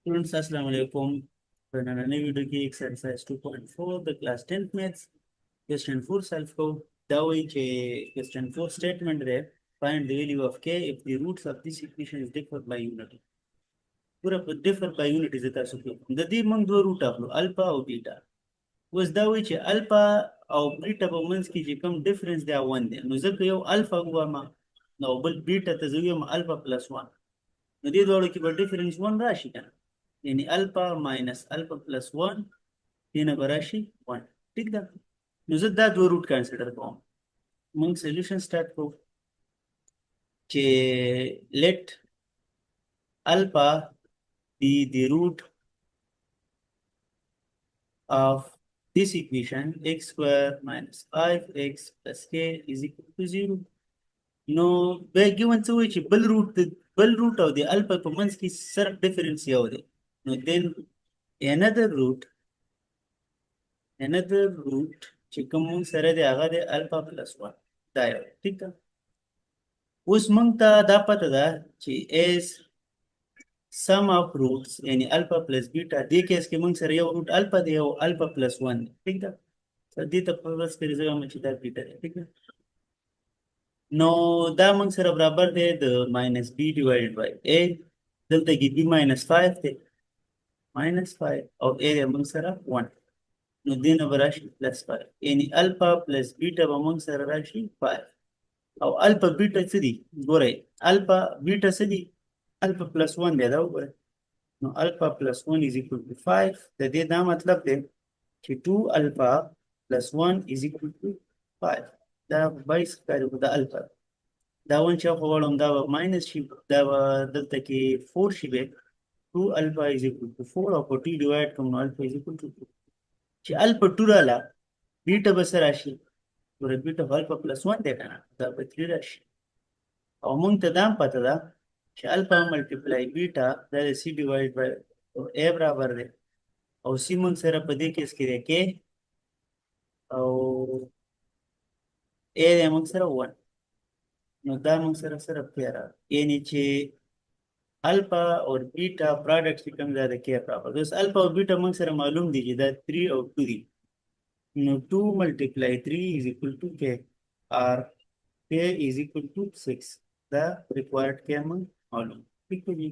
Students, Assalamu alaikum. For another video की exercise 2.4 the class 10th maths question 4 self को दावी के question 4 statement रे find the value of k if the roots of this equation is differ by unit. पूरा differ by unit is इतना सुखी द दी मंग दो रूट आपलो अल्फा और बीटा was दावी के अल्फा और बीटा बमंस की जिकम difference दे वन दे नो जब यो अल्फा हुआ मा नो बल बीटा तजुयो मा अल्फा प्लस 1 नो दी दोड़ो की बल difference 1 राशि का यानी alpha minus alpha plus 1 هنا براشي 1 تقدر نزيد ده دو روت كونسيدر کوم موږ سوليوشن سٹارټ کو چې let alpha be the root of this equation x square minus 5x plus k is equal to 0 نو به given څه وایي چې بل روot او د alpha په منځ کې صرف ډیفرنس یو دی نو then another root چې کوم سره دی هغه دی الفا پلس 1 دا یو ٹھیک ده اوس موږ ته دا پته ده چې اس sum of roots یعنی الفا پلس بیٹا دې کیس کې موږ سره یو روټ الفا دی او الفا پلس 1 دی ٹھیک ده دې ته په بس کې ځای چې دا بیٹا دی ٹھیک ده نو دا موږ سره برابر دی د ماینس بی ډیوایډډ بای ا دلته کې بی ماینس 5 دی ماینس 5 او ا موږ سره 1 نو دینه براشي پلس 5 یعنی الفا پلس بیٹا به موږ سره راشي 5 او الفا بیٹا څه دي ګورئ الفا بیٹا څه دي الفا پلس 1 دی دا وګورئ نو الفا پلس 1 is equal to 5 د دې دا مطلب دی چې 2 الفا پلس 1 is equal to 5 دا 22 کاری دا الفا دا ون چې خو وړم دا ماینس شي دا دلته کې 4 شي به 2 الفا is equal to 4 او 2 ډیوایډ کوم نو الفا is equal to 2 چې الفا 2 رااله بیٹا به سره راشي ور بیٹا الفا پلس 1 دی کنه دا به 3 راشي او مونږ ته دا پته ده چې الفا ملټیپلای بیٹا دا سی ډیوایډ بای ا برابر دی او سی مونږ سره په دې کیس کې دی کې او ا د مونږ سره 1 نو دا مونږ سره پیرا یعنی چې الفا اور بیٹا پروڈکٹ کی کم زیادہ کیا برابر دوست الفا اور بیٹا مونږ سره معلوم دی چې دا 3 او 2 دی نو 2 multiply 3 is equal to k or k is equal to 6 the required k amount معلوم ٹھیک ہے جی